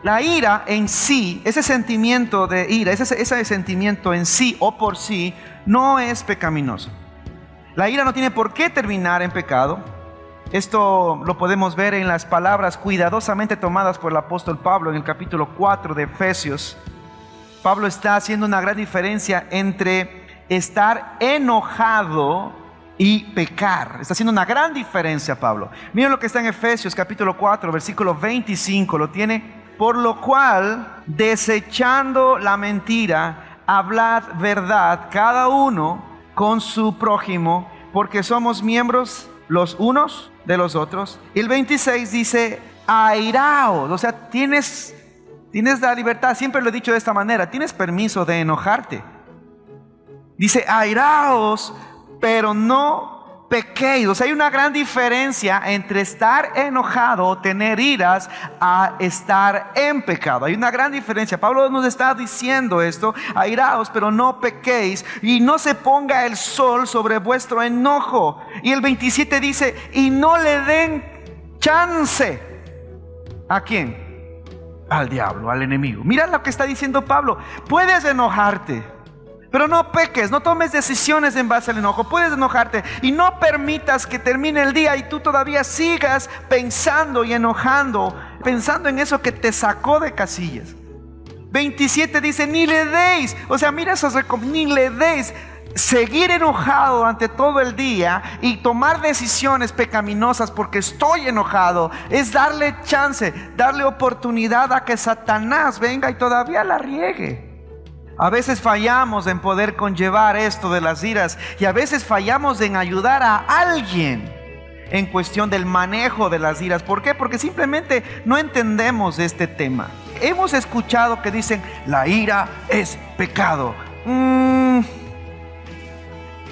La ira en sí, ese sentimiento de ira, ese sentimiento en sí o por sí, no es pecaminoso. La ira no tiene por qué terminar en pecado. Esto lo podemos ver en las palabras cuidadosamente tomadas por el apóstol Pablo en el capítulo 4 de Efesios. Pablo está haciendo una gran diferencia entre estar enojado y pecar. Está haciendo una gran diferencia Pablo. Miren lo que está en Efesios capítulo 4, versículo 25. Lo tiene. Por lo cual, desechando la mentira, hablad verdad cada uno con su prójimo, porque somos miembros los unos de los otros. Y el 26 dice, airaos. O sea, tienes la libertad. Siempre lo he dicho de esta manera. Tienes permiso de enojarte. Dice, airaos, pero no pequéis. O sea, hay una gran diferencia entre estar enojado o tener iras a estar en pecado. Hay una gran diferencia. Pablo nos está diciendo esto: airaos, pero no pequéis, y no se ponga el sol sobre vuestro enojo. Y el 27 dice, y no le den chance. ¿A quién? Al diablo, al enemigo. Mira lo que está diciendo Pablo. Puedes enojarte, pero no peques, no tomes decisiones en base al enojo. Puedes enojarte y no permitas que termine el día y tú todavía sigas pensando y enojando, pensando en eso que te sacó de casillas. 27 dice, ni le deis. O sea, mira esas recomendaciones, ni le deis. Seguir enojado durante todo el día y tomar decisiones pecaminosas porque estoy enojado es darle chance, darle oportunidad a que Satanás venga y todavía la riegue. A veces fallamos en poder conllevar esto de las iras, y a veces fallamos en ayudar a alguien en cuestión del manejo de las iras. ¿Por qué? Porque simplemente no entendemos este tema. Hemos escuchado que dicen, la ira es pecado.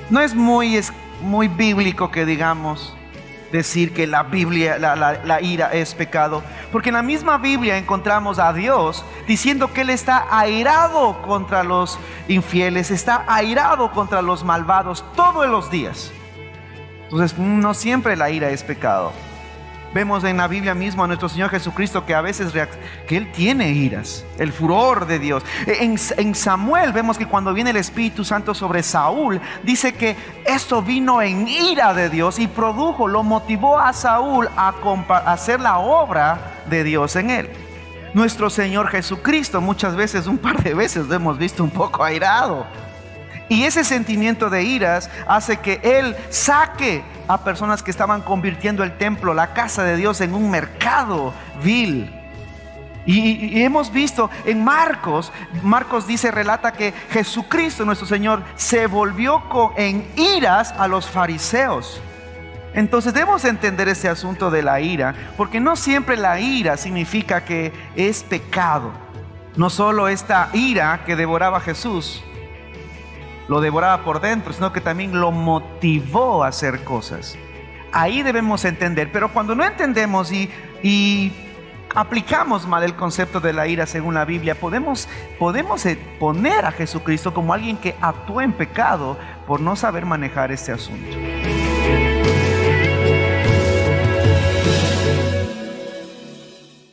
No es muy bíblico que digamos decir que la ira es pecado, porque en la misma Biblia encontramos a Dios diciendo que Él está airado contra los infieles, está airado contra los malvados todos los días. Entonces, no siempre la ira es pecado. Vemos en la Biblia mismo a nuestro Señor Jesucristo que a veces que Él tiene iras, el furor de Dios. En Samuel vemos que cuando viene el Espíritu Santo sobre Saúl, dice que esto vino en ira de Dios y lo motivó a Saúl a hacer la obra de Dios en él. Nuestro Señor Jesucristo muchas veces, un par de veces lo hemos visto un poco airado. Y ese sentimiento de iras hace que Él saque a personas que estaban convirtiendo el templo, la casa de Dios, en un mercado vil. Y hemos visto en Marcos relata que Jesucristo, nuestro Señor, se volvió en iras a los fariseos. Entonces debemos entender ese asunto de la ira, porque no siempre la ira significa que es pecado. No solo esta ira que devoraba a Jesús lo devoraba por dentro, sino que también lo motivó a hacer cosas. Ahí debemos entender. Pero cuando no entendemos y aplicamos mal el concepto de la ira según la Biblia, podemos poner a Jesucristo como alguien que actuó en pecado por no saber manejar este asunto.